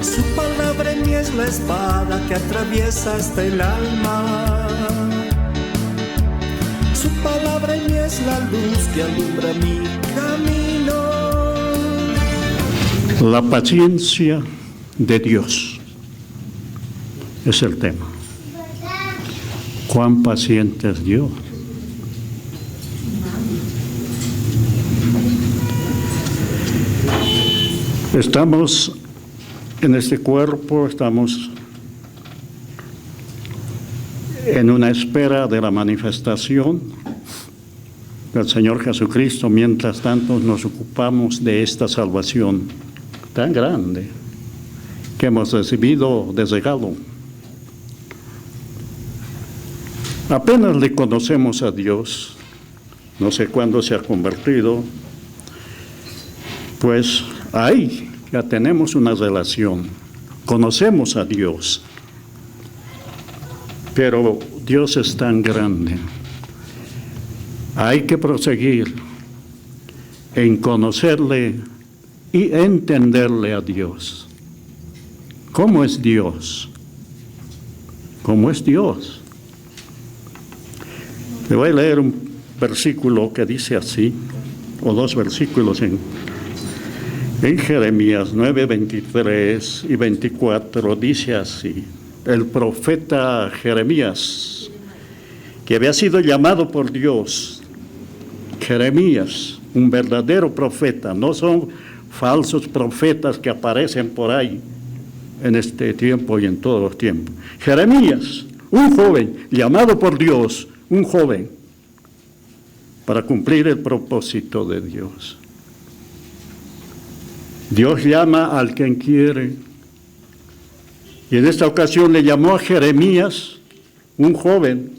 Su palabra en mí es la espada que atraviesa hasta el alma. Su palabra en mí es la luz que alumbra mi camino. La paciencia de Dios es el tema. ¿Cuán paciente es Dios? Estamos en este cuerpo, estamos en una espera de la manifestación del Señor Jesucristo. Mientras tanto nos ocupamos de esta salvación tan grande que hemos recibido de regalo. Apenas le conocemos a Dios, no sé cuándo se ha convertido, pues ahí ya tenemos una relación, conocemos a Dios, pero Dios es tan grande. Hay que proseguir en conocerle y entenderle a Dios. ¿Cómo es Dios? ¿Cómo es Dios? Le voy a leer un versículo que dice así, o dos versículos en Jeremías 9, 23 y 24, dice así. El profeta Jeremías, que había sido llamado por Dios, Jeremías, un verdadero profeta, no son falsos profetas que aparecen por ahí en este tiempo y en todos los tiempos. Jeremías, un joven llamado por Dios, un joven, para cumplir el propósito de Dios. Dios llama al quien quiere, y en esta ocasión le llamó a Jeremías, un joven,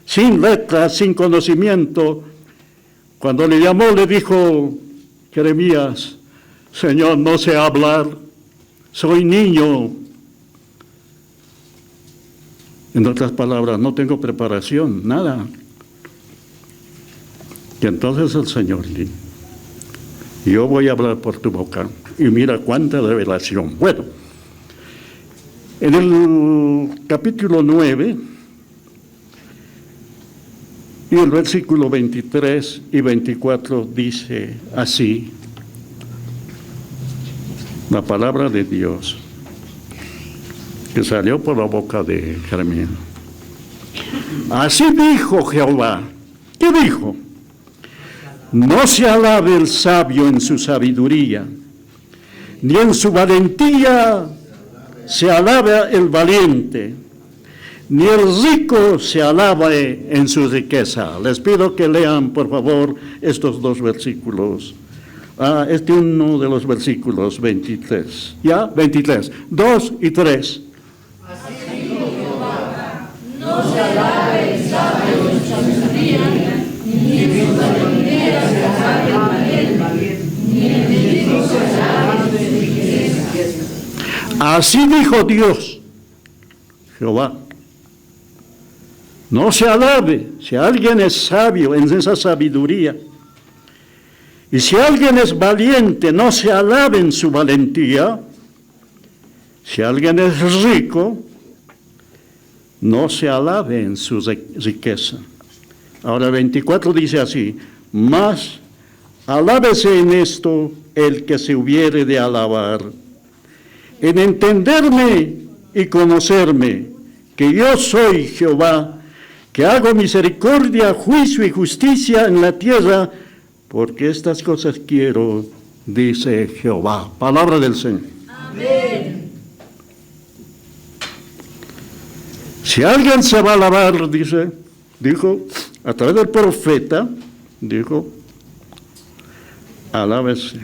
sin letras, sin conocimiento. Cuando le llamó, le dijo: Jeremías, Señor, no sé hablar, soy niño. En otras palabras, no tengo preparación, nada. Y entonces el Señor dijo: yo voy a hablar por tu boca. Y mira cuánta revelación. Bueno, en el capítulo 9, y el versículo 23 y 24 dice así, la palabra de Dios, que salió por la boca de Jeremías. Así dijo Jehová. ¿Qué dijo? No se alabe el sabio en su sabiduría, ni en su valentía se alaba el valiente, ni el rico se alabe en su riqueza. Les pido que lean, por favor, estos dos versículos. Uno de los versículos 23. ¿Ya? 23. 2 y 3. Así dijo Jehová, no se alabe el sabio en su sabiduría, ni en su valentía se alabe el valiente, ni el rico se alabe en su riqueza. Así dijo Dios, Jehová. No se alabe, si alguien es sabio en esa sabiduría, y si alguien es valiente, no se alabe en su valentía. Si alguien es rico, no se alabe en su riqueza. Ahora 24 dice así: mas alábese en esto el que se hubiere de alabar, en entenderme y conocerme, que yo soy Jehová, que hago misericordia, juicio y justicia en la tierra, porque estas cosas quiero, dice Jehová. Palabra del Señor. Amén. Si alguien se va a alabar, dijo, a través del profeta, dijo, alábese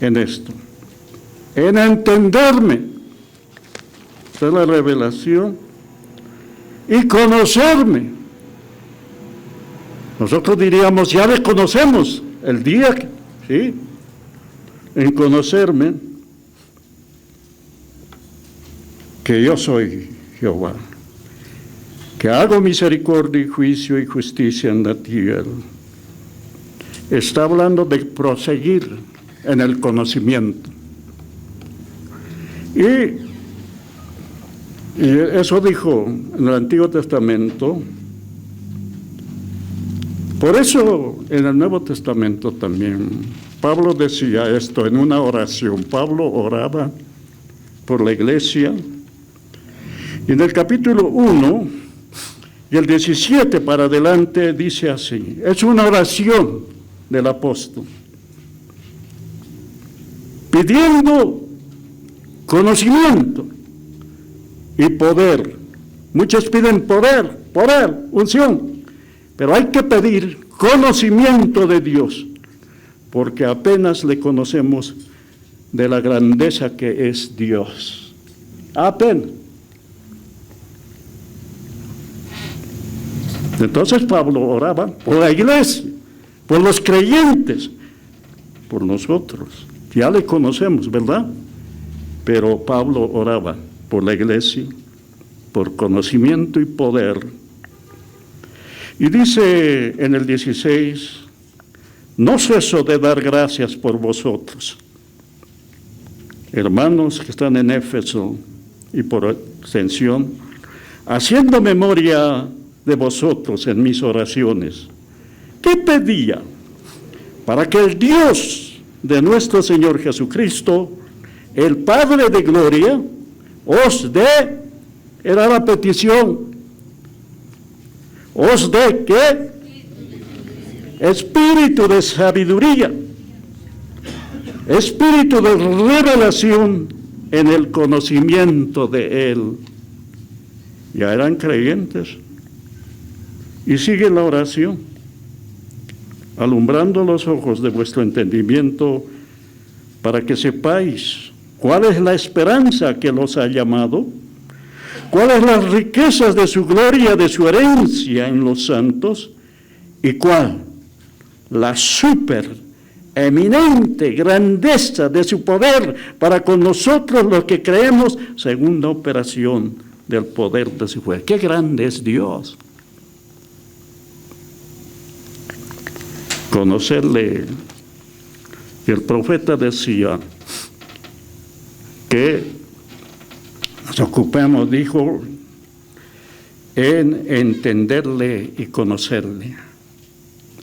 en esto, en entenderme, esta es la revelación, y conocerme. Nosotros diríamos, ya le conocemos, el día, ¿sí? En conocerme, que yo soy Jehová, que hago misericordia y juicio y justicia en la tierra. Está hablando de proseguir en el conocimiento. Y eso dijo en el Antiguo Testamento. Por eso en el Nuevo Testamento también Pablo decía esto en una oración. Pablo oraba por la iglesia. Y en el capítulo 1 y el 17 para adelante dice así. Es una oración del apóstol, pidiendo conocimiento y poder. Muchos piden poder, unción, pero hay que pedir conocimiento de Dios, porque apenas le conocemos de la grandeza que es Dios. Apenas. Entonces Pablo oraba por la iglesia, por los creyentes, por nosotros. Ya le conocemos, ¿verdad? Pero Pablo oraba por la iglesia, por conocimiento y poder. Y dice en el 16, no ceso de dar gracias por vosotros, hermanos que están en Éfeso y por extensión, haciendo memoria de vosotros en mis oraciones. ¿Qué pedía? Para que el Dios de nuestro Señor Jesucristo, el Padre de gloria, os dé, era la petición, os dé, ¿qué? Espíritu de sabiduría, espíritu de revelación en el conocimiento de Él. Ya eran creyentes. Y sigue la oración, alumbrando los ojos de vuestro entendimiento, para que sepáis cuál es la esperanza que los ha llamado, cuáles las riquezas de su gloria, de su herencia en los santos, y cuál la eminente grandeza de su poder para con nosotros los que creemos, según la operación del poder de su fuerza. ¡Qué grande es Dios! Conocerle. Y el profeta decía que nos ocupemos, dijo, en entenderle y conocerle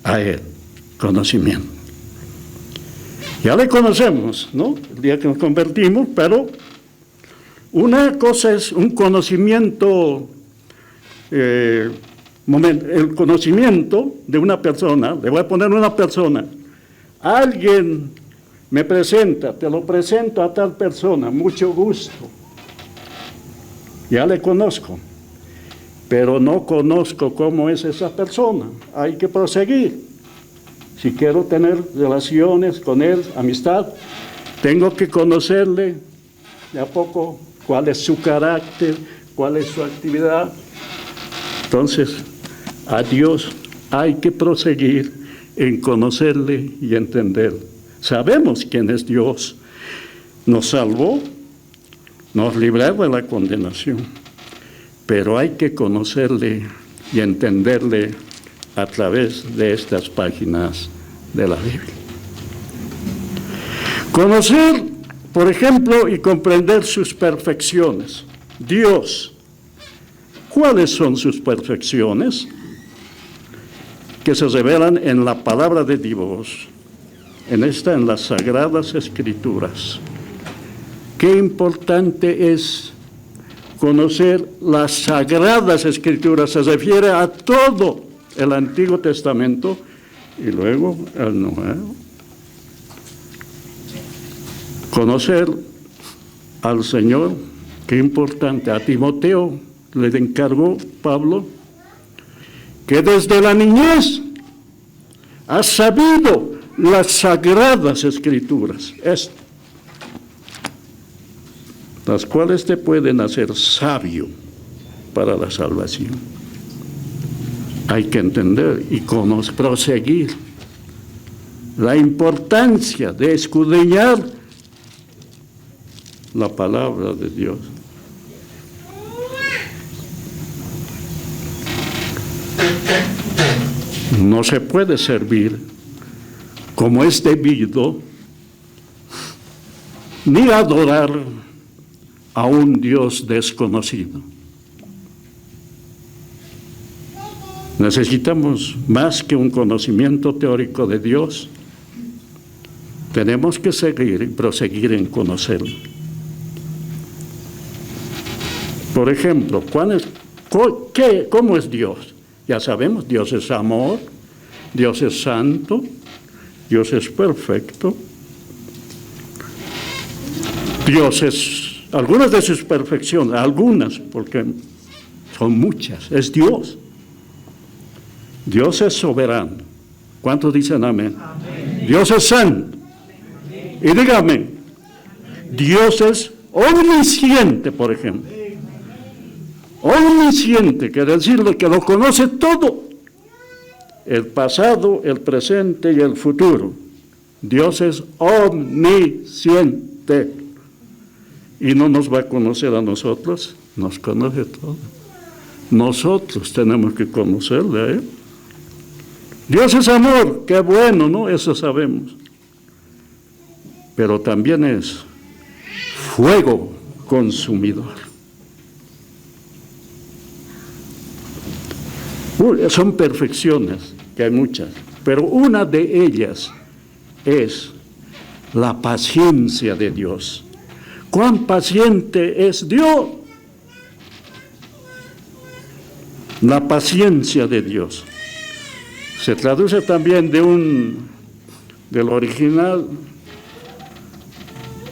a Él, conocimiento. Ya le conocemos, ¿no? El día que nos convertimos, pero una cosa es un conocimiento, el conocimiento de una persona. Le voy a poner una persona. Alguien me presenta, te lo presento a tal persona, mucho gusto. Ya le conozco, pero no conozco cómo es esa persona. Hay que proseguir. Si quiero tener relaciones con él, amistad, tengo que conocerle de a poco cuál es su carácter, cuál es su actividad. Entonces, a Dios hay que proseguir en conocerle y entender. Sabemos quién es Dios. Nos salvó, nos libró de la condenación, pero hay que conocerle y entenderle a través de estas páginas de la Biblia. Conocer, por ejemplo, y comprender sus perfecciones. Dios, ¿cuáles son sus perfecciones? Que se revelan en la palabra de Dios, en las Sagradas Escrituras. Qué importante es conocer las Sagradas Escrituras. Se refiere a todo el Antiguo Testamento y luego el Nuevo. Conocer al Señor, qué importante. A Timoteo le encargó Pablo que desde la niñez ha sabido las Sagradas Escrituras, las cuales te pueden hacer sabio para la salvación. Hay que entender y proseguir la importancia de escudriñar la palabra de Dios. No se puede servir como es debido, ni adorar a un Dios desconocido. Necesitamos más que un conocimiento teórico de Dios. Tenemos que seguir y proseguir en conocerlo. Por ejemplo, ¿cómo es Dios? Ya sabemos, Dios es amor, Dios es santo, Dios es perfecto. Dios es, algunas de sus perfecciones, algunas, porque son muchas, es Dios. Dios es soberano. ¿Cuántos dicen amén? Amén. Dios es santo. Y dígame, Dios es omnisciente, por ejemplo. Omnisciente, quiere decirle que lo conoce todo. El pasado, el presente y el futuro. Dios es omnisciente. Y no nos va a conocer a nosotros, nos conoce todo. Nosotros tenemos que conocerle a Él. Dios es amor, qué bueno, ¿no? Eso sabemos. Pero también es fuego consumidor. Son perfecciones, que hay muchas, pero una de ellas es la paciencia de Dios. ¿Cuán paciente es Dios? La paciencia de Dios. Se traduce también del original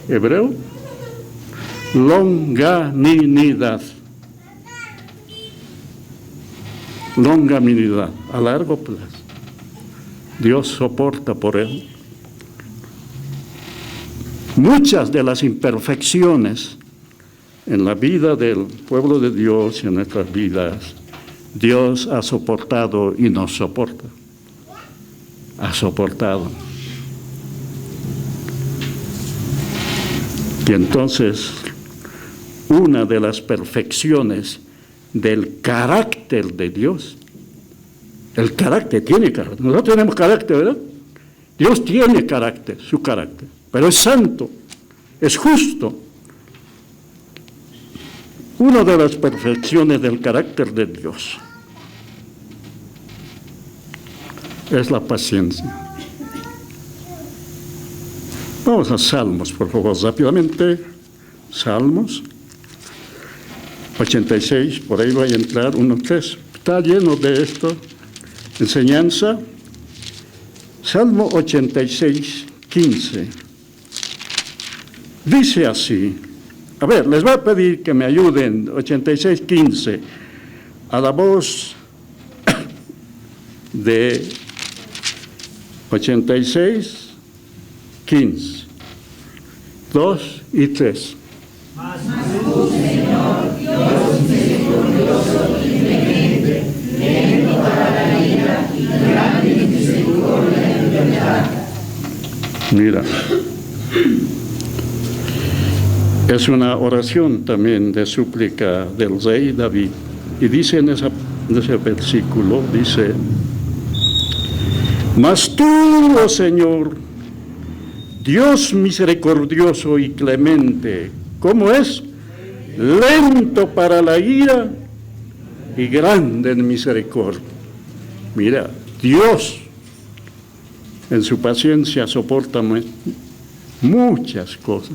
hebreo, longanimidad. Longanimidad, a largo plazo. Dios soporta por él. Muchas de las imperfecciones en la vida del pueblo de Dios y en nuestras vidas, Dios ha soportado y nos soporta. Ha soportado. Y entonces, una de las perfecciones del carácter de Dios, el carácter, tiene carácter. Nosotros tenemos carácter, ¿verdad? Dios tiene carácter, su carácter, pero es santo, es justo. Una de las perfecciones del carácter de Dios es la paciencia. Vamos a Salmos, por favor, rápidamente. Salmos 86, por ahí voy a entrar, 1:3. Está lleno de esto, enseñanza. Salmo 86, 15. Dice así. A ver, les voy a pedir que me ayuden, 86, 15, a la voz de 86, 15, 2 y 3. Mas tú, Señor, Dios misericordioso y clemente, lento para la ira y grande en misericordia y verdad. Mira. Es una oración también de súplica del rey David. Y dice en ese versículo, dice, mas tú, oh Señor, Dios misericordioso y clemente, ¿cómo es? Lento para la ira y grande en misericordia. Mira, Dios en su paciencia soporta muchas cosas.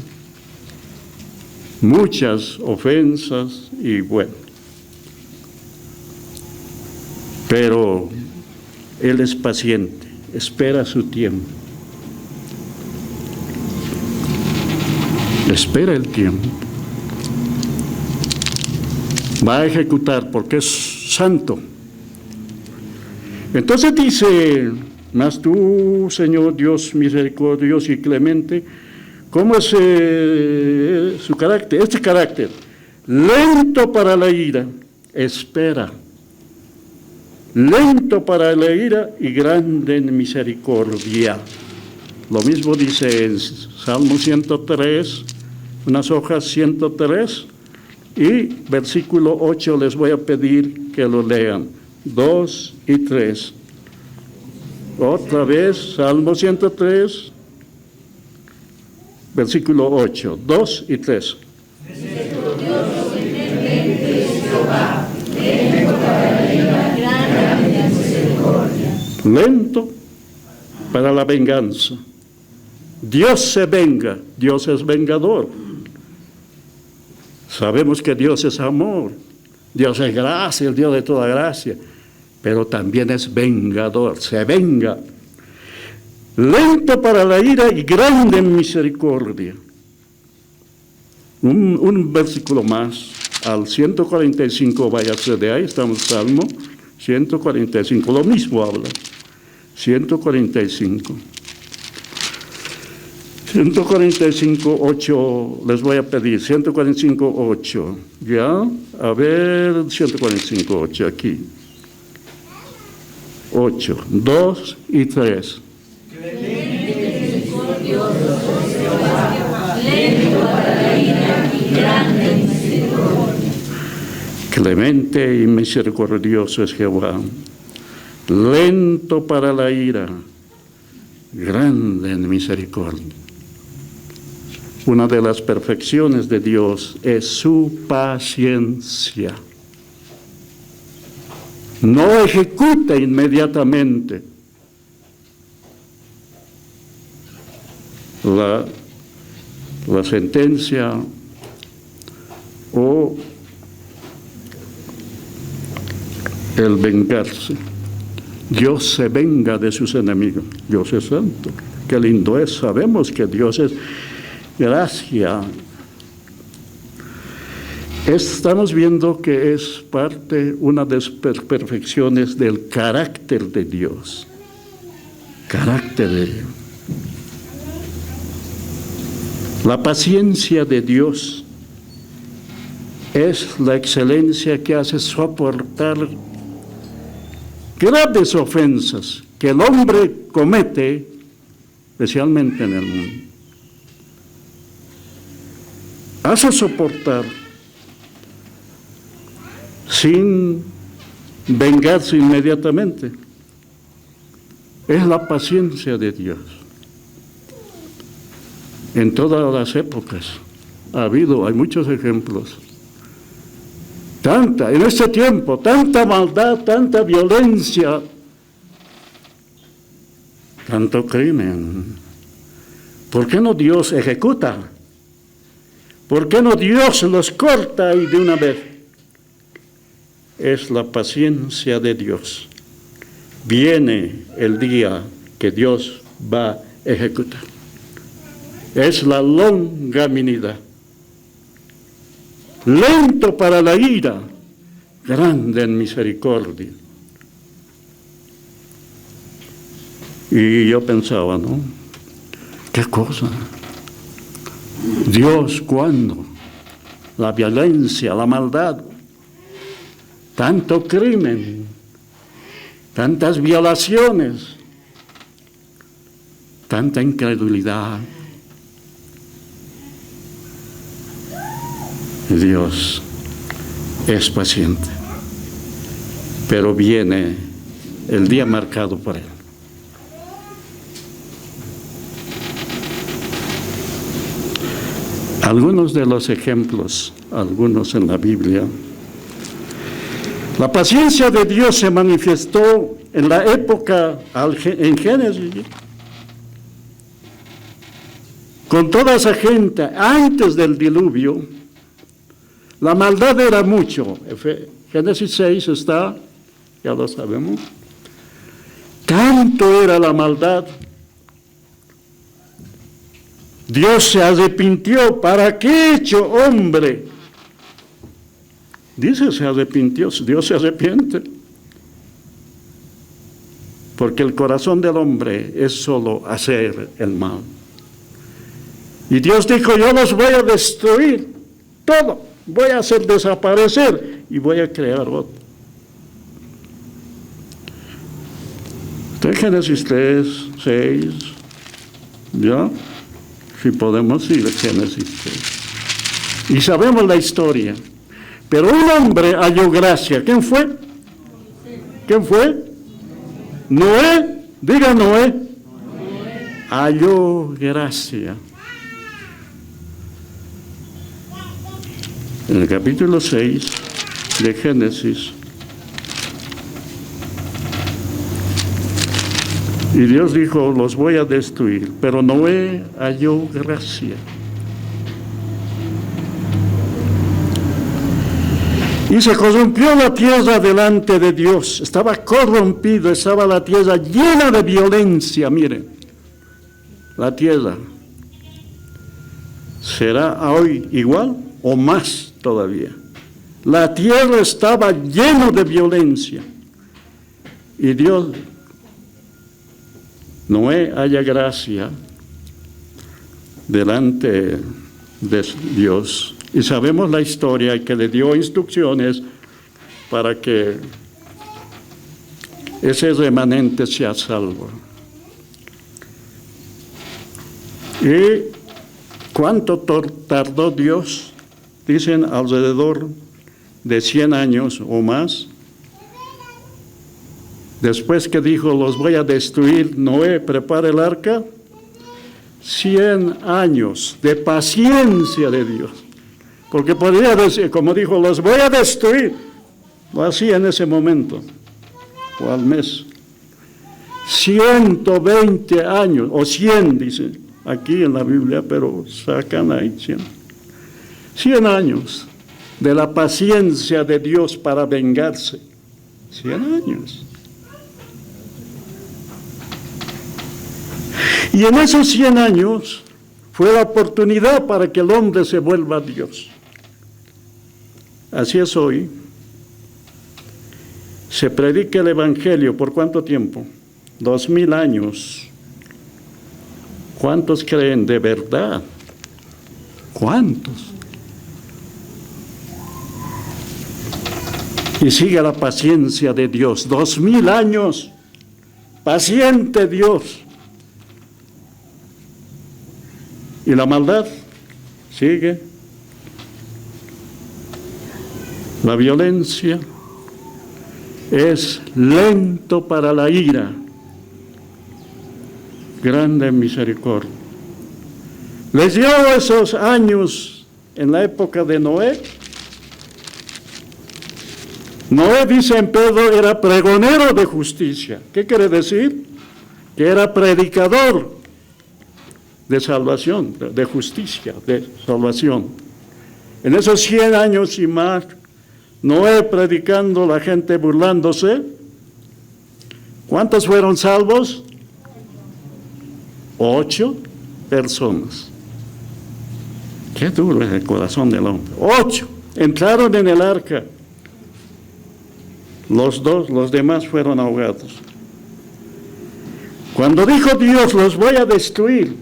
Muchas ofensas y bueno, pero Él es paciente, espera su tiempo, espera el tiempo, va a ejecutar porque es santo. Entonces dice, mas tú, Señor Dios misericordioso y clemente, ¿cómo es su carácter? Este carácter, lento para la ira, espera. Lento para la ira y grande en misericordia. Lo mismo dice en Salmo 103, unas hojas 103, y versículo 8 les voy a pedir que lo lean, 2 y 3. Otra vez, Salmo 103, versículo 8, 2 y 3. Dios omnipotente es Jehová, lento para la ira, grande en misericordia. Lento para la venganza. Dios se venga, Dios es vengador. Sabemos que Dios es amor, Dios es gracia, el Dios de toda gracia, pero también es vengador, se venga. Lento para la ira y grande en misericordia. Un versículo más, al 145, váyase de ahí, estamos en Salmo 145, lo mismo habla, 145. 145, 8, les voy a pedir, 145, 8, ¿ya? A ver, 145, 8, aquí. 8, 2 y 3. Clemente y misericordioso es Jehová, lento para la ira, grande en misericordia. Una de las perfecciones de Dios es su paciencia. No ejecuta inmediatamente la sentencia o el vengarse. Dios se venga de sus enemigos. Dios es santo. Qué lindo es. Sabemos que Dios es gracia. Estamos viendo que es una de las perfecciones del carácter de Dios. Carácter de Dios. La paciencia de Dios es la excelencia que hace soportar graves ofensas que el hombre comete, especialmente en el mundo. Hace soportar sin vengarse inmediatamente. Es la paciencia de Dios. En todas las épocas hay muchos ejemplos. En este tiempo, tanta maldad, tanta violencia, tanto crimen. ¿Por qué no Dios ejecuta? ¿Por qué no Dios los corta y de una vez? Es la paciencia de Dios. Viene el día que Dios va a ejecutar. Es la longanimidad. Lento para la ira, grande en misericordia. Y yo pensaba, ¿no? ¿Qué cosa? Dios, ¿cuándo? La violencia, la maldad, tanto crimen, tantas violaciones, tanta incredulidad. Dios es paciente, pero viene el día marcado por Él. Algunos de los ejemplos, algunos en la Biblia. La paciencia de Dios se manifestó en la época, en Génesis, con toda esa gente antes del diluvio. La maldad era mucho. Génesis 6 está, ya lo sabemos. Tanto era la maldad. Dios se arrepintió. ¿Para qué hecho hombre? Dice se arrepintió. Dios se arrepiente. Porque el corazón del hombre es solo hacer el mal. Y Dios dijo, yo los voy a destruir todo. Voy a hacer desaparecer y voy a crear otro. De Génesis 3, 6, ¿ya? Si podemos ir a Génesis 3. Y sabemos la historia. Pero un hombre halló gracia. ¿Quién fue? ¿Quién fue? Noé. Diga Noé. Halló gracia. En el capítulo 6 de Génesis, y Dios dijo, los voy a destruir, pero Noé halló gracia. Y se corrompió la tierra delante de Dios. Estaba corrompido, estaba la tierra llena de violencia. Miren, la tierra será hoy igual o más todavía. La tierra estaba llena de violencia. Y Dios, Noé halla gracia delante de Dios. Y sabemos la historia, que le dio instrucciones para que ese remanente sea salvo. ¿Y cuánto tardó Dios? Dicen alrededor de 100 años o más. Después que dijo, los voy a destruir, Noé prepara el arca. 100 años de paciencia de Dios. Porque podría decir, como dijo, los voy a destruir. Lo hacía en ese momento, o al mes. 120 años, o 100, dice aquí en la Biblia, pero sacan ahí 100. 100 años de la paciencia de Dios para vengarse. 100 años. Y en esos 100 años fue la oportunidad para que el hombre se vuelva a Dios. Así es hoy. Se predica el Evangelio, ¿por cuánto tiempo? 2000 años. ¿Cuántos creen de verdad? ¿Cuántos? Y sigue la paciencia de Dios. 2000 años. Paciente Dios. Y la maldad sigue. La violencia es lento para la ira, grande en misericordia. Les dio esos años en la época de Noé. Noé, dice en Pedro, era pregonero de justicia. ¿Qué quiere decir? Que era predicador de salvación, de justicia, de salvación. En esos 100 años y más, Noé predicando, la gente burlándose. ¿Cuántos fueron salvos? 8 personas. Qué duro es el corazón del hombre. 8 entraron en el arca. Los demás fueron ahogados. Cuando dijo Dios, los voy a destruir,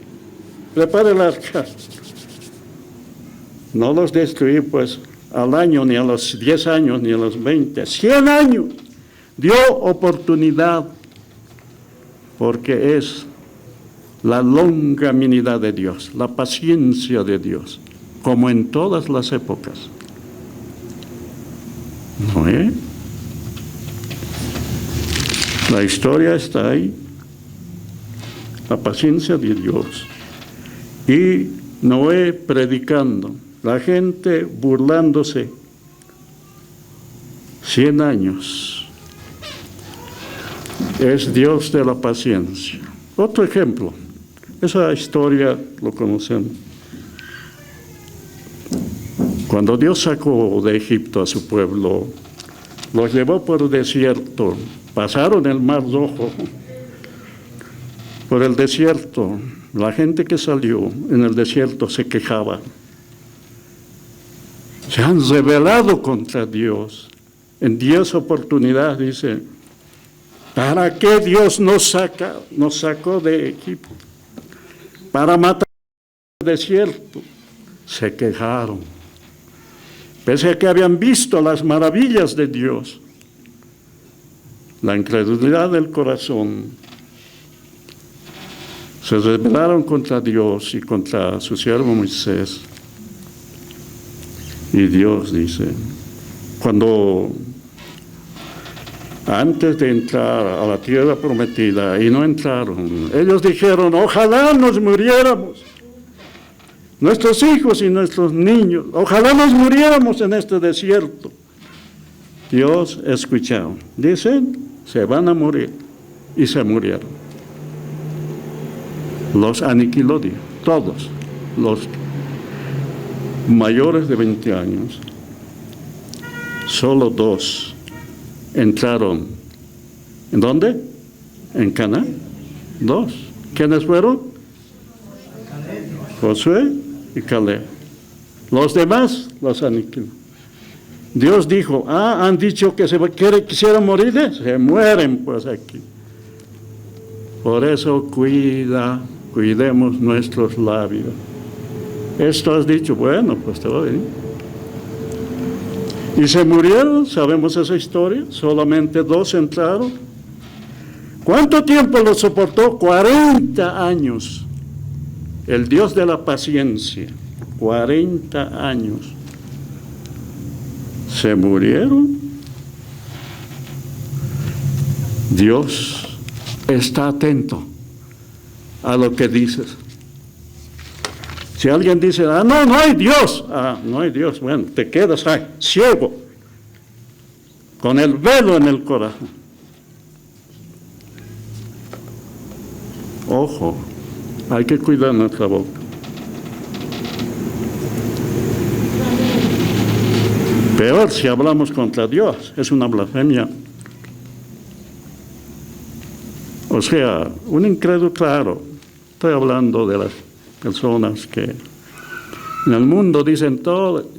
prepara el arca. No los destruí pues al año, ni a los 10 años, ni a los 20, 100 años. Dio oportunidad, porque es la longanimidad de Dios, la paciencia de Dios, como en todas las épocas. Noé, la historia está ahí, la paciencia de Dios. Y Noé predicando, la gente burlándose, 100 años. Es Dios de la paciencia. Otro ejemplo, esa historia lo conocemos. Cuando Dios sacó de Egipto a su pueblo, los llevó por el desierto, pasaron el Mar Rojo, por el desierto. La gente que salió en el desierto se quejaba. Se han rebelado contra Dios. En 10 oportunidades dice, ¿para qué Dios nos sacó de Egipto? Para matar en el desierto. Se quejaron. Pese a que habían visto las maravillas de Dios, la incredulidad del corazón, se rebelaron contra Dios y contra su siervo Moisés. Y Dios dice, cuando antes de entrar a la tierra prometida y no entraron, ellos dijeron, ojalá nos muriéramos. nuestros hijos y nuestros niños. Ojalá nos muriéramos en este desierto. Dios escuchó. Dicen, se van a morir. Y se murieron. Los aniquiló Dios, todos, los mayores de 20 años. Solo 2 entraron. ¿En dónde? En Canaán. 2. ¿Quiénes fueron? Josué y Caleb. Los demás los aniquiló. Dios dijo, han dicho que quisieran morir, se mueren pues aquí. Por eso cuidemos nuestros labios. Esto has dicho, bueno, pues te va bien. Y se murieron, sabemos esa historia, solamente 2 entraron. ¿Cuánto tiempo lo soportó? 40 años. El Dios de la paciencia, 40 años. Se murieron. Dios está atento a lo que dices. Si alguien dice, no hay Dios. No hay Dios. Bueno, te quedas ahí, ciego, con el velo en el corazón. Ojo, hay que cuidar nuestra boca. Peor si hablamos contra Dios, es una blasfemia. O sea, un incrédulo, claro, estoy hablando de las personas que en el mundo dicen todo.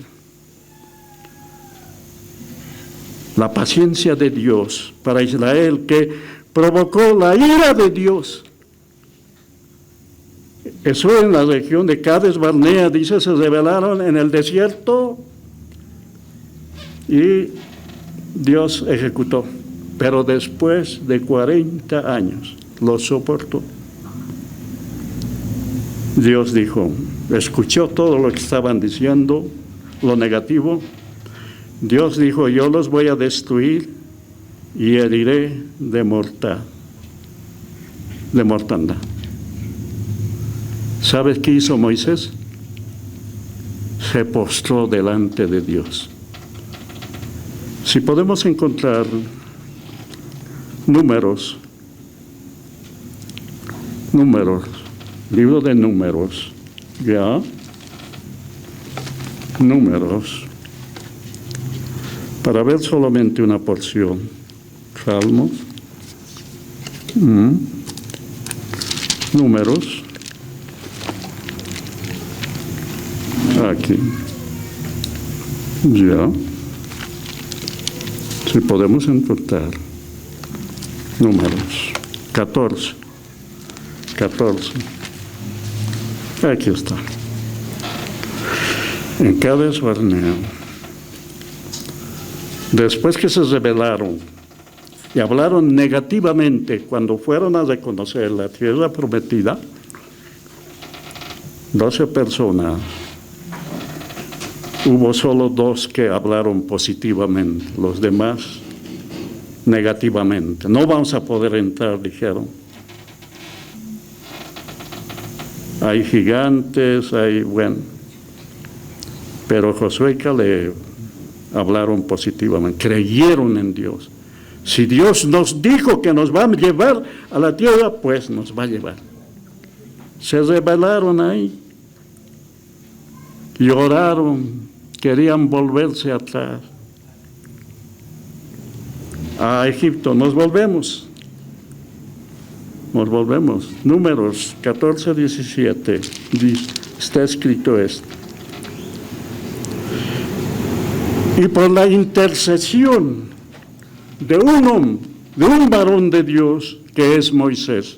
La paciencia de Dios para Israel que provocó la ira de Dios. Eso en la región de Cades Barnea, dice, se rebelaron en el desierto y Dios ejecutó. Pero después de 40 años lo soportó. Dios dijo, escuchó todo lo que estaban diciendo, lo negativo. Dios dijo, yo los voy a destruir y heriré de mortandad. ¿Sabes qué hizo Moisés? Se postró delante de Dios. Si podemos encontrar Números, libro de Números, ya, Números, para ver solamente una porción, Salmos, Números, aquí, ya, si podemos encontrar. Números 14. Aquí está. En Cades Barnea. Después que se rebelaron y hablaron negativamente cuando fueron a reconocer la tierra prometida, 12 personas, hubo solo 2 que hablaron positivamente, los demás negativamente. No vamos a poder entrar, dijeron. Hay gigantes, bueno. Pero Josué y Caleb hablaron positivamente, creyeron en Dios. Si Dios nos dijo que nos va a llevar a la tierra, pues nos va a llevar. Se rebelaron ahí, lloraron, querían volverse atrás. A Egipto, nos volvemos. Números 14, 17, está escrito esto. Y por la intercesión de un varón de Dios, que es Moisés.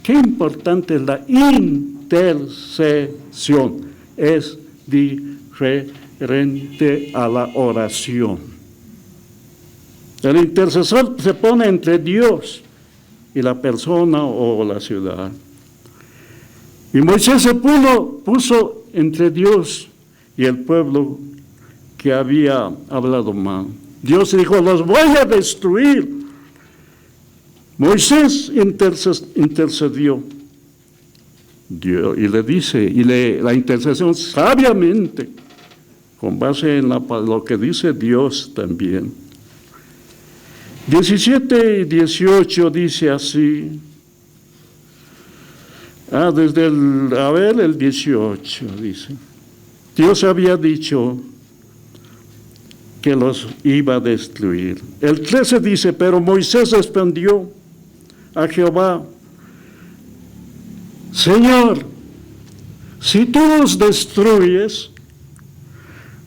Qué importante es la intercesión. Es diferente a la oración. El intercesor se pone entre Dios y la persona o la ciudad. Y Moisés se puso entre Dios y el pueblo que había hablado mal. Dios dijo, los voy a destruir. Moisés intercedió. Dios, y le dice, la intercesión sabiamente, con base en lo que dice Dios también. 17 y 18 dice así. Desde el 18 dice. Dios había dicho que los iba a destruir. El 13 dice, pero Moisés respondió a Jehová, Señor, si tú los destruyes,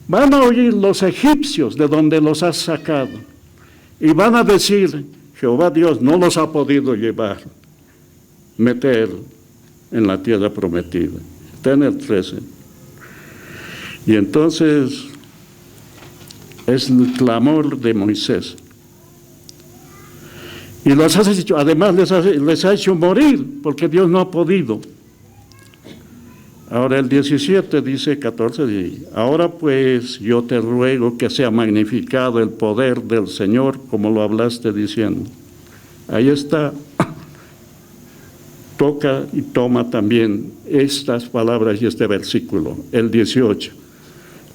van a oír los egipcios de donde los has sacado y van a decir, Jehová Dios no los ha podido meter en la tierra prometida. Está en el 13. Y entonces es el clamor de Moisés. Y los has hecho, además les ha hecho morir, porque Dios no ha podido. Ahora el 17 dice, 14 dice, ahora pues yo te ruego que sea magnificado el poder del Señor, como lo hablaste diciendo. Ahí está. Toca y toma también estas palabras y este versículo, el 18.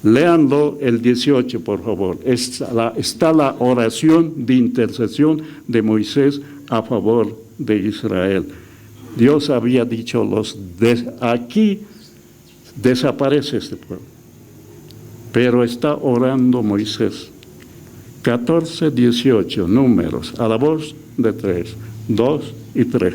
Léanlo el 18, por favor. Está la oración de intercesión de Moisés a favor de Israel. Dios había dicho, aquí desaparece este pueblo. Pero está orando Moisés. 14, 18, números, a la voz de 3, 2 y 3.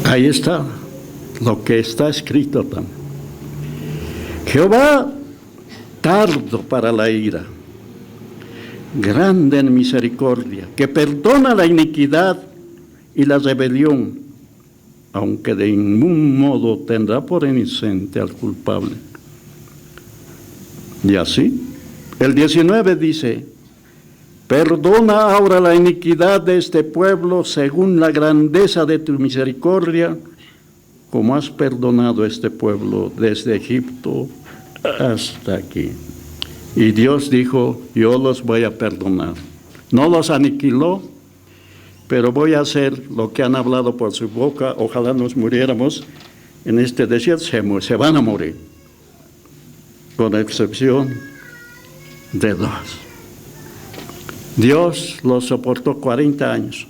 Ahí está lo que está escrito también. Jehová tardo para la ira, grande en misericordia, que perdona la iniquidad y la rebelión, aunque de ningún modo tendrá por inocente al culpable. Y así, el 19 dice, perdona ahora la iniquidad de este pueblo según la grandeza de tu misericordia, como has perdonado a este pueblo desde Egipto hasta aquí. Y Dios dijo, yo los voy a perdonar. No los aniquiló, pero voy a hacer lo que han hablado por su boca. Ojalá nos muriéramos en este desierto, se van a morir, con excepción de 2. Dios los soportó 40 años,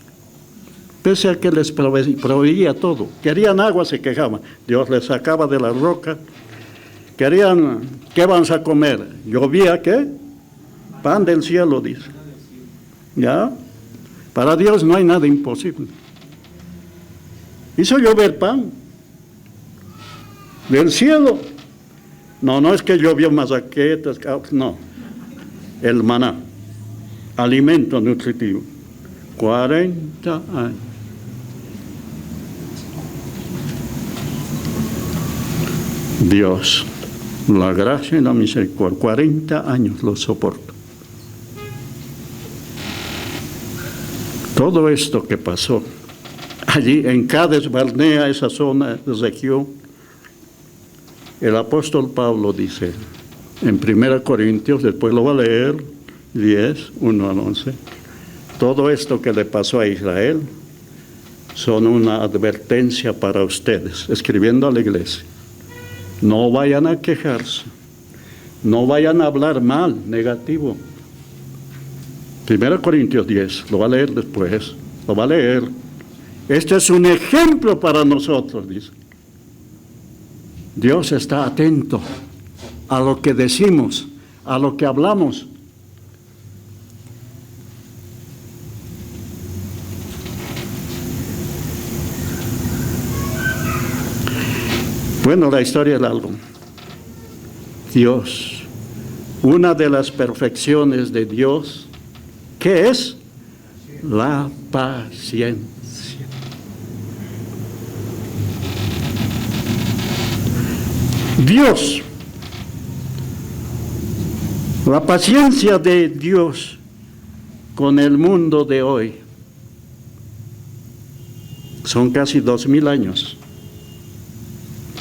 pese a que les proveía todo. Querían agua, se quejaban. Dios les sacaba de la roca. Querían, ¿qué van a comer? ¿Llovía qué? Pan del cielo, dice. ¿Ya? Para Dios no hay nada imposible. Hizo llover pan del cielo. No es que llovió mazaquetas, no. El maná, alimento nutritivo. 40 años. Dios, la gracia y la misericordia, 40 años lo soporto. Todo esto que pasó allí en Cades Barnea, esa zona, región, el apóstol Pablo dice en 1 Corintios, después lo va a leer, 10, 1 al 11, todo esto que le pasó a Israel son una advertencia para ustedes, escribiendo a la iglesia. No vayan a quejarse, no vayan a hablar mal, negativo. 1 Corintios 10, lo va a leer después, lo va a leer. Este es un ejemplo para nosotros, dice. Dios está atento a lo que decimos, a lo que hablamos. Bueno, la historia es algo. Dios, una de las perfecciones de Dios, ¿qué es? La paciencia. Dios, la paciencia de Dios con el mundo de hoy. Son casi 2000 años.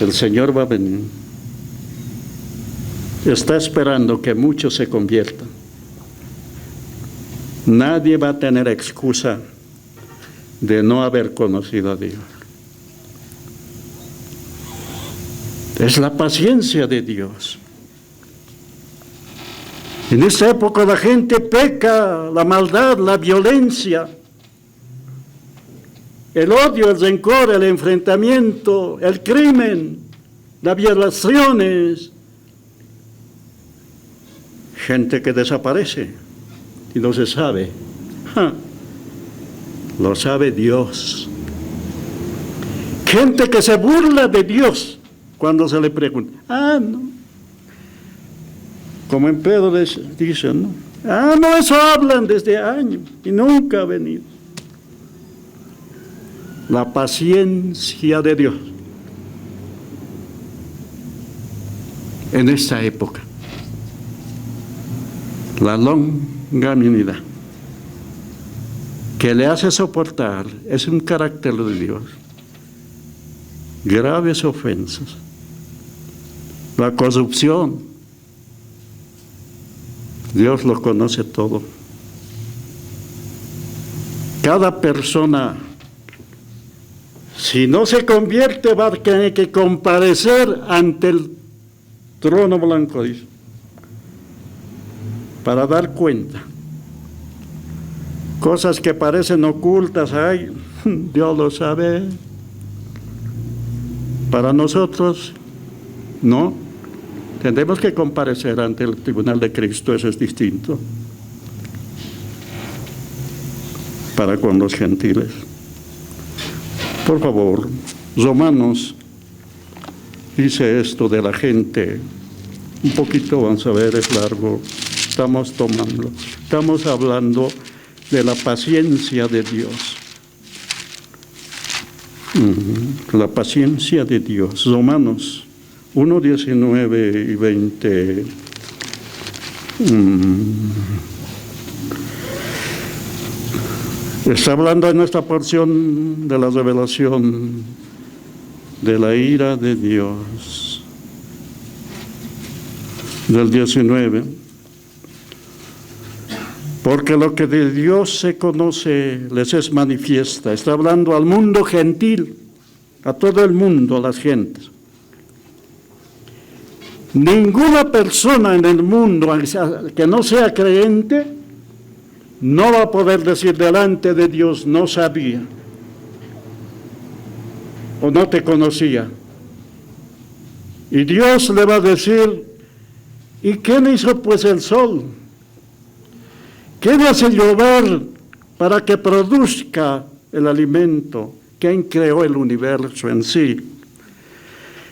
El Señor va a venir. Está esperando que muchos se conviertan. Nadie va a tener excusa de no haber conocido a Dios. Es la paciencia de Dios. En esta época la gente peca, la maldad, la violencia, el odio, el rencor, el enfrentamiento, el crimen, las violaciones. Gente que desaparece y no se sabe. Lo sabe Dios. Gente que se burla de Dios cuando se le pregunta. No. Como en Pedro les dicen, ¿no? No, eso hablan desde años y nunca ha venido. La paciencia de Dios en esta época. La longanimidad que le hace soportar es un carácter de Dios. Graves ofensas, la corrupción, Dios lo conoce todo. Cada persona, si no se convierte, va a tener que comparecer ante el trono blanco, dice, para dar cuenta. Cosas que parecen ocultas, ay, Dios lo sabe. Para nosotros, no. Tendremos que comparecer ante el tribunal de Cristo, eso es distinto. Para con los gentiles. Por favor, Romanos dice esto de la gente. Un poquito, vamos a ver, es largo. Estamos tomando, estamos hablando de la paciencia de Dios. La paciencia de Dios. Romanos 1, 19 y 20. Está hablando en esta porción de la revelación de la ira de Dios. Del 19. Porque lo que de Dios se conoce les es manifiesta. Está hablando al mundo gentil, a todo el mundo, a las gentes. Ninguna persona en el mundo que no sea creyente no va a poder decir delante de Dios, no sabía o no te conocía. Y Dios le va a decir, ¿y quién hizo pues el sol? ¿Quién hace llover para que produzca el alimento? ¿Quién creó el universo en sí?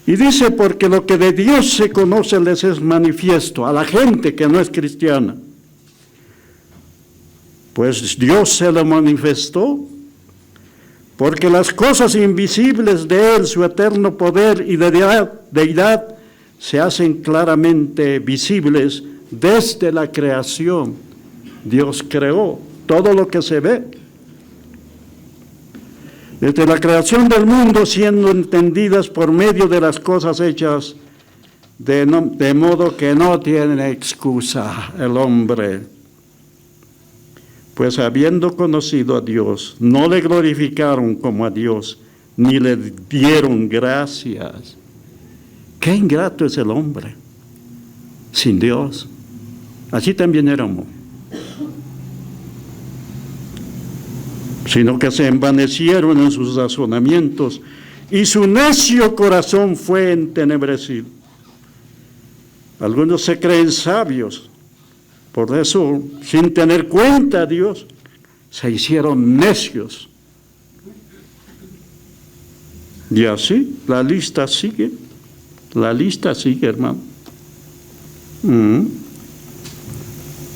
Y dice, porque lo que de Dios se conoce les es manifiesto a la gente que no es cristiana. Pues Dios se lo manifestó, porque las cosas invisibles de Él, su eterno poder y deidad, se hacen claramente visibles desde la creación. Dios creó todo lo que se ve. Desde la creación del mundo, siendo entendidas por medio de las cosas hechas, de modo que no tiene excusa el hombre. Pues habiendo conocido a Dios, no le glorificaron como a Dios, ni le dieron gracias. Qué ingrato es el hombre sin Dios. Así también éramos. Sino que se envanecieron en sus razonamientos y su necio corazón fue entenebrecido. Algunos se creen sabios, por eso, sin tener cuenta a Dios, se hicieron necios. Y así, la lista sigue, hermano.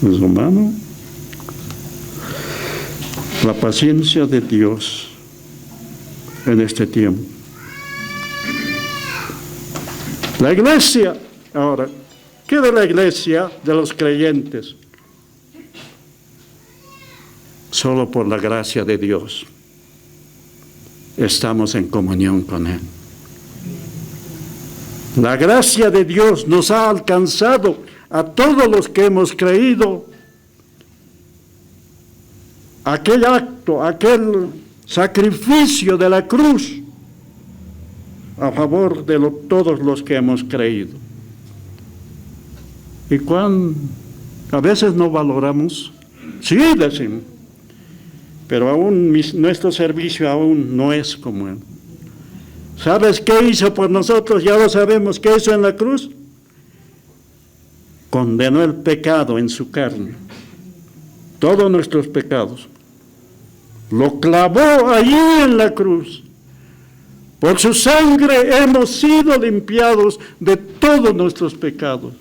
Es humano. La paciencia de Dios en este tiempo. La iglesia, ahora, ¿qué de la iglesia de los creyentes? solo por la gracia de Dios estamos en comunión con Él. La gracia de Dios nos ha alcanzado a todos los que hemos creído. Aquel acto, aquel sacrificio de la cruz a favor de todos los que hemos creído. Y a veces no valoramos, sí decimos, pero aún nuestro servicio aún no es como Él. ¿Sabes qué hizo por nosotros? Ya lo sabemos. ¿Qué hizo en la cruz? Condenó el pecado en su carne, todos nuestros pecados. Lo clavó allí en la cruz. Por su sangre hemos sido limpiados de todos nuestros pecados.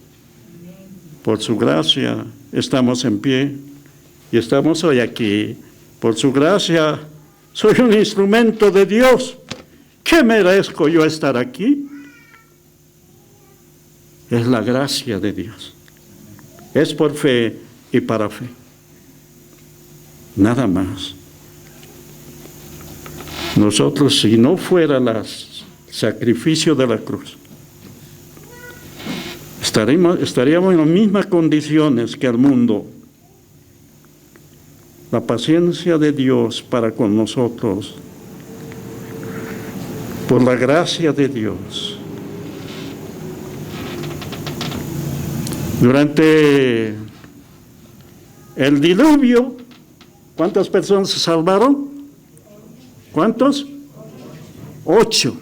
Por su gracia estamos en pie y estamos hoy aquí. Por su gracia soy un instrumento de Dios. ¿Qué merezco yo estar aquí? Es la gracia de Dios. Es por fe y para fe. Nada más. Nosotros, si no fuera el sacrificio de la cruz, estaríamos en las mismas condiciones que el mundo. La paciencia de Dios para con nosotros, por la gracia de Dios. Durante el diluvio, ¿cuántas personas se salvaron? ¿Cuántos? 8.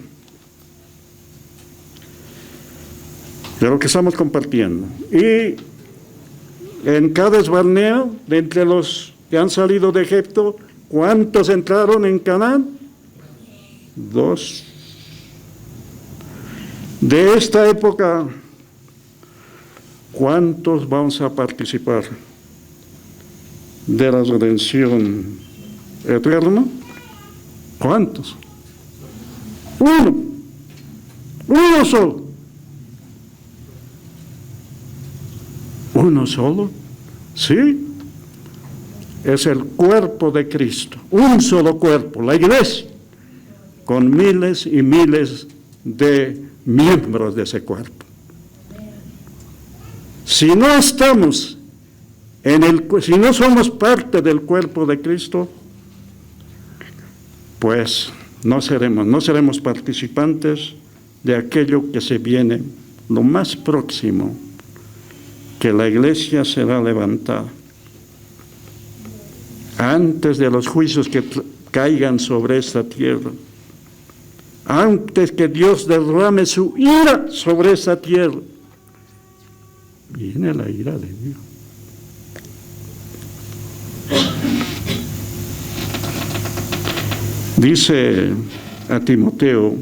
De lo que estamos compartiendo. Y en Cades Barnea, de entre los que han salido de Egipto, ¿cuántos entraron en Canaán? 2. De esta época, ¿cuántos vamos a participar de la redención eterna? ¿Cuántos? Uno solo. ¿Uno solo? Sí. Es el cuerpo de Cristo. Un solo cuerpo, la iglesia, con miles y miles de miembros de ese cuerpo. Si no estamos si no somos parte del cuerpo de Cristo, pues no seremos participantes de aquello que se viene, lo más próximo, que la iglesia será levantada. Antes de los juicios que caigan sobre esta tierra, antes que Dios derrame su ira sobre esta tierra, viene la ira de Dios. Dice a Timoteo,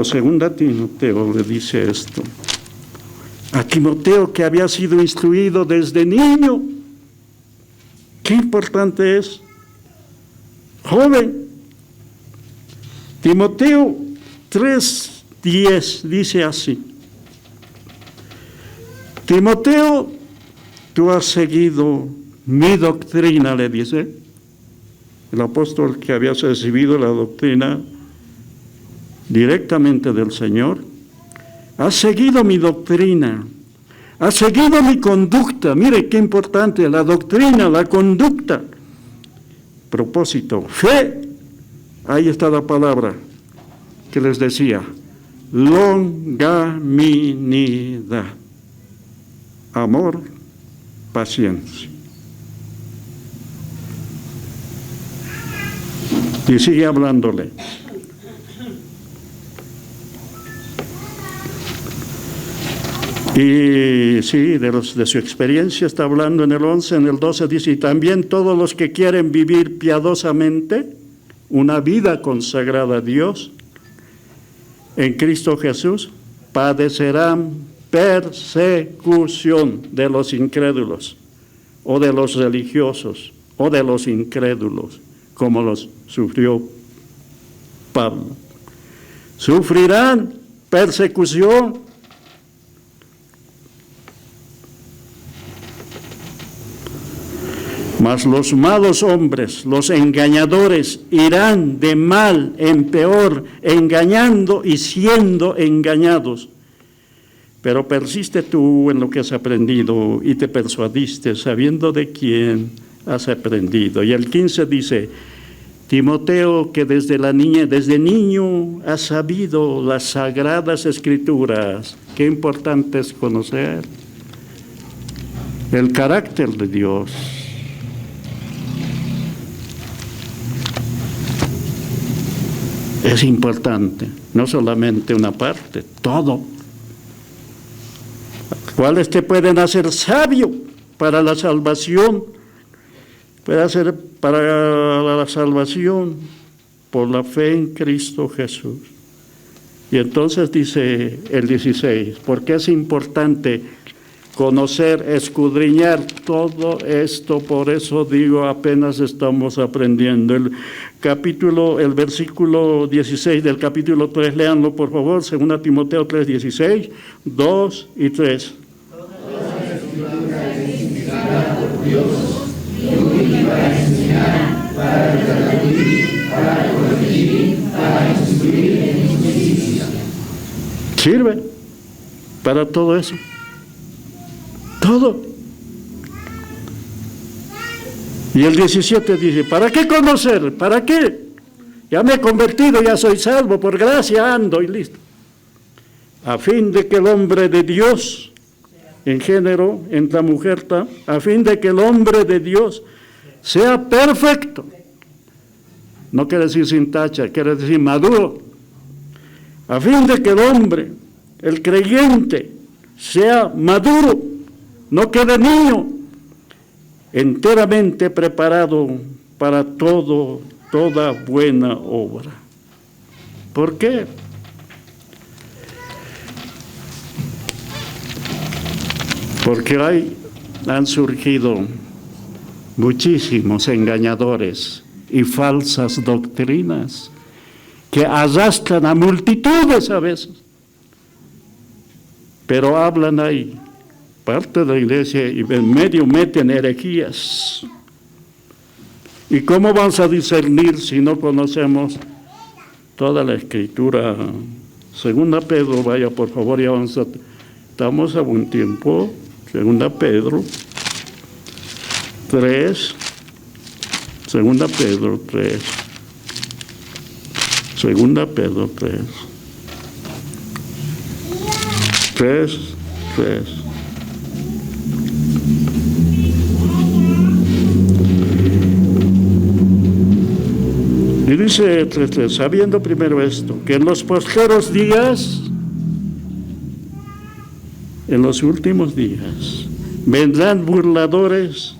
segunda Timoteo le dice esto, a Timoteo que había sido instruido desde niño. Qué importante es, joven. Timoteo 3:10 dice así: Timoteo, tú has seguido mi doctrina, le dice el apóstol que había recibido la doctrina directamente del Señor. Has seguido mi doctrina, has seguido mi conducta. Mire qué importante, la doctrina, la conducta. Propósito, fe. Ahí está la palabra que les decía, longanimidad, amor, paciencia. Y sigue hablándole. Y sí, de su experiencia está hablando en el 11, en el 12 dice, y también todos los que quieren vivir piadosamente una vida consagrada a Dios en Cristo Jesús, padecerán persecución de los incrédulos, o de los religiosos, o de los incrédulos, como los sufrió Pablo. Sufrirán persecución. Mas los malos hombres, los engañadores, irán de mal en peor, engañando y siendo engañados. Pero persiste tú en lo que has aprendido y te persuadiste, sabiendo de quién has aprendido. Y el 15 dice, Timoteo, que desde niño has sabido las sagradas escrituras. Qué importante es conocer el carácter de Dios. Es importante, no solamente una parte, todo. ¿Cuáles te pueden hacer sabio para la salvación? Puede hacer para la salvación por la fe en Cristo Jesús. Y entonces dice el 16, porque es importante conocer, escudriñar todo esto, por eso digo, apenas estamos aprendiendo. El versículo 16 del capítulo 3, léanlo por favor, 2 Timoteo 3, 16, 2 y 3. Para enseñar, para redarguir, para corregir, para instruir en justicia. Sirve para todo eso. Todo. Y el 17 dice, ¿para qué conocer? ¿Para qué? Ya me he convertido, ya soy salvo, por gracia ando y listo. A fin de que el hombre de Dios, en género, en la mujer, a fin de que el hombre de Dios sea perfecto. No quiere decir sin tacha, quiere decir maduro. A fin de que el hombre, el creyente, sea maduro, no quede niño, enteramente preparado para toda buena obra. ¿Por qué? Porque han surgido muchísimos engañadores y falsas doctrinas que arrastran a multitudes a veces, pero hablan ahí, parte de la iglesia, y en medio meten herejías. ¿Y cómo vamos a discernir si no conocemos toda la Escritura? Segunda Pedro, vaya por favor, ya estamos a buen tiempo. Segunda Pedro 3, Segunda Pedro 3, Segunda Pedro 3, 3. Y dice 3:3, sabiendo primero esto, que en los postreros días, en los últimos días, vendrán burladores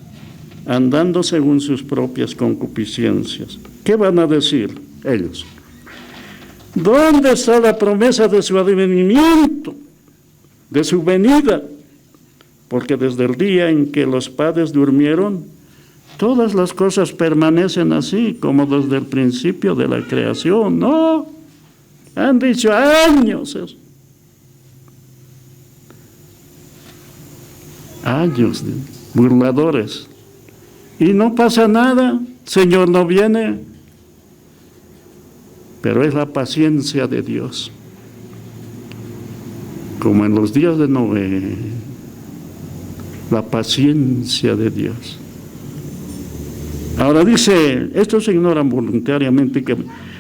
andando según sus propias concupiscencias. ¿Qué van a decir ellos? ¿Dónde está la promesa de su advenimiento, de su venida? Porque desde el día en que los padres durmieron, todas las cosas permanecen así, como desde el principio de la creación. No, han dicho años eso. Años de burladores. Y no pasa nada, Señor no viene. Pero es la paciencia de Dios. Como en los días de Noé, la paciencia de Dios. Ahora dice, estos ignoran voluntariamente que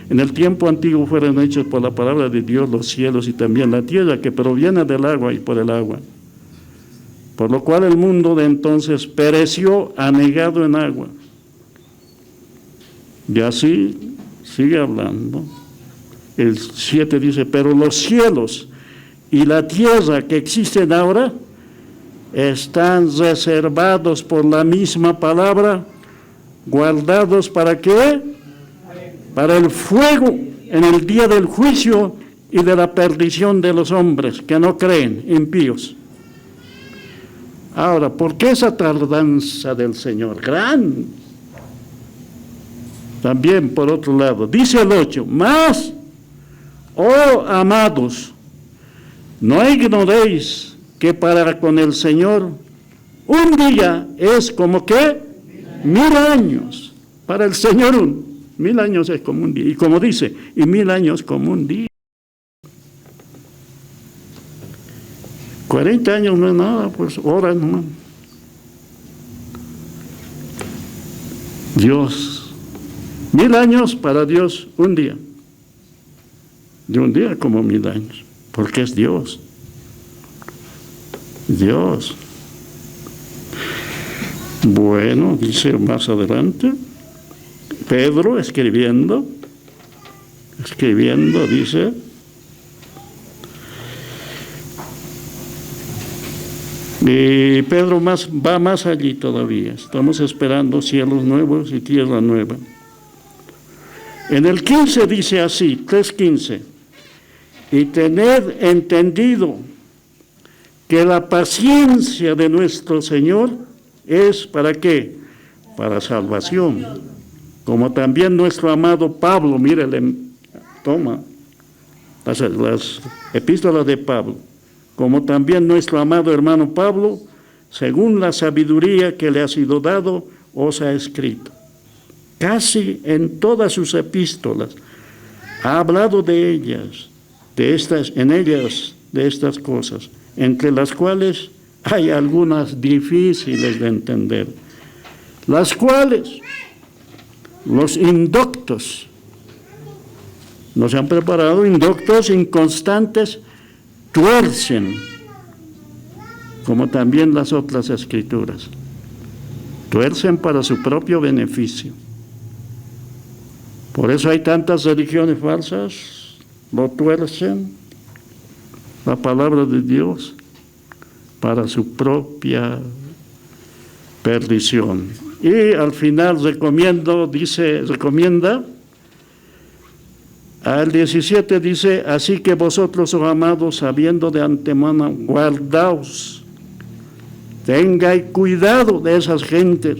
en el tiempo antiguo fueron hechos por la palabra de Dios los cielos y también la tierra, que proviene del agua y por el agua. Por lo cual el mundo de entonces pereció anegado en agua. Y así sigue hablando. El 7 dice, pero los cielos y la tierra que existen ahora están reservados por la misma palabra, guardados ¿para qué? Para el fuego en el día del juicio y de la perdición de los hombres que no creen, impíos. Ahora, ¿por qué esa tardanza del Señor? Gran. También, por otro lado, dice el 8, más, oh amados, no ignoréis que para con el Señor un día es como que 1000 años. Para el Señor 1000 años es como un día. Y como dice, y 1000 años como un día. 40 años no es nada, pues horas no. Dios, 1000 años para Dios un día. De un día como 1000 años, porque es Dios. Dios. Bueno, dice más adelante, Pedro escribiendo, dice, y Pedro va más allí todavía. Estamos esperando cielos nuevos y tierra nueva. En el 15 dice así, 3:15, y tened entendido que la paciencia de nuestro Señor es ¿para qué? Para salvación. Como también nuestro amado Pablo, mire, toma las epístolas de Pablo, como también nuestro amado hermano Pablo, según la sabiduría que le ha sido dado, os ha escrito. Casi en todas sus epístolas ha hablado de ellas, de estas cosas, entre las cuales hay algunas difíciles de entender, las cuales los indoctos nos han preparado, indoctos inconstantes, tuercen, como también las otras escrituras, tuercen para su propio beneficio. Por eso hay tantas religiones falsas, lo tuercen, la palabra de Dios, para su propia perdición. Y al final recomienda, al 17 dice, así que vosotros, oh amados, sabiendo de antemano, guardaos, tengáis cuidado de esas gentes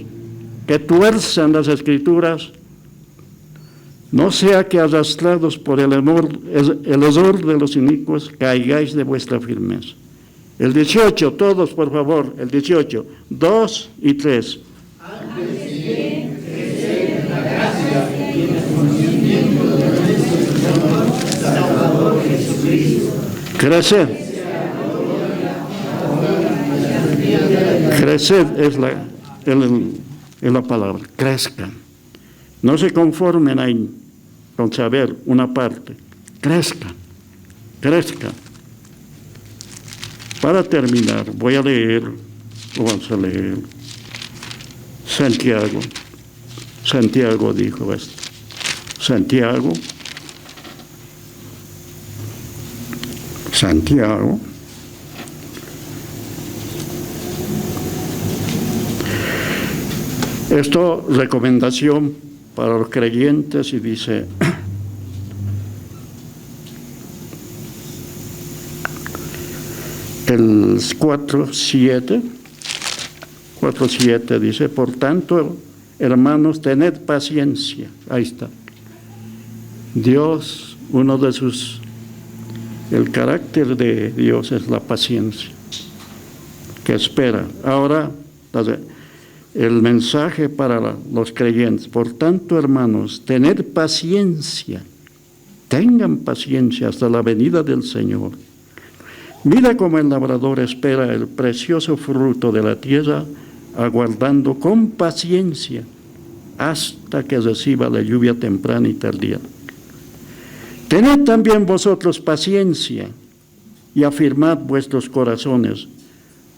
que tuerzan las escrituras, no sea que arrastrados por el error de los inicuos caigáis de vuestra firmeza. El 18, todos por favor, el 18, 2 y 3. Creced. Creced es la palabra, crezcan. No se conformen ahí con saber una parte, crezcan. Para terminar, vamos a leer Santiago dijo esto. Santiago, esto recomendación para los creyentes y dice, el 4:7 dice, por tanto, hermanos, tened paciencia. Ahí está. Dios, el carácter de Dios es la paciencia, que espera. Ahora, el mensaje para los creyentes, por tanto, hermanos, tened paciencia, tengan paciencia hasta la venida del Señor. Mira cómo el labrador espera el precioso fruto de la tierra, aguardando con paciencia hasta que reciba la lluvia temprana y tardía. Tened también vosotros paciencia y afirmad vuestros corazones,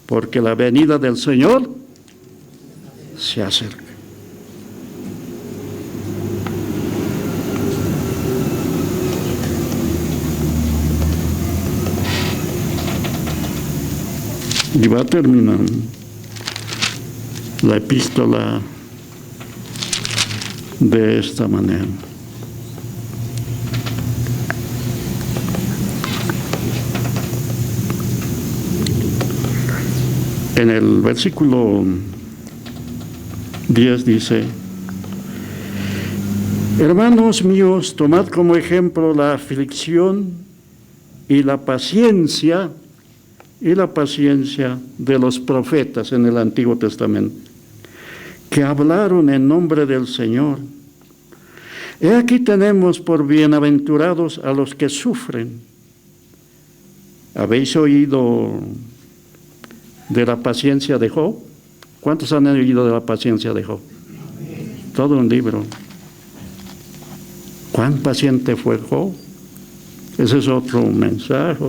porque la venida del Señor se acerca. Y va a terminar la epístola de esta manera. En el versículo 10 dice, hermanos míos, tomad como ejemplo la aflicción y la paciencia de los profetas en el Antiguo Testamento, que hablaron en nombre del Señor. He aquí tenemos por bienaventurados a los que sufren. ¿Habéis oído de la paciencia de Job? ¿Cuántos han oído de la paciencia de Job? Todo un libro. ¿Cuán paciente fue Job? Ese es otro mensaje.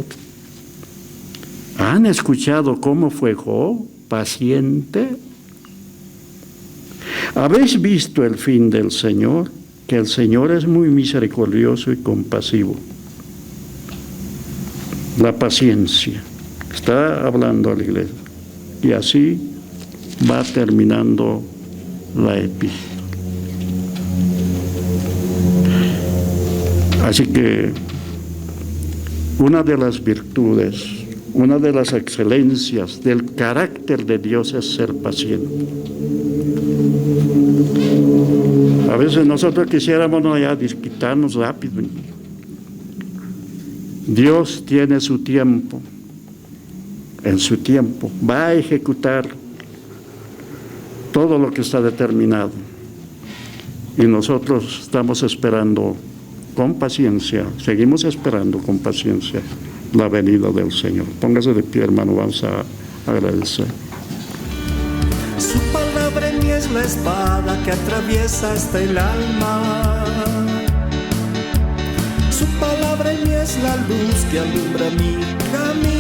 ¿Han escuchado cómo fue Job? Paciente. ¿Habéis visto el fin del Señor? Que el Señor es muy misericordioso y compasivo. La paciencia. Está hablando a la iglesia. Y así va terminando la epístola. Así que una de las virtudes, una de las excelencias del carácter de Dios es ser paciente. A veces nosotros quisiéramos ya quitarnos rápido. Dios tiene su tiempo. En su tiempo va a ejecutar todo lo que está determinado. Y nosotros estamos esperando con paciencia, seguimos esperando con paciencia la venida del Señor. Póngase de pie, hermano, vamos a agradecer. Su palabra en mí es la espada que atraviesa hasta el alma. Su palabra en mí es la luz que alumbra mi camino.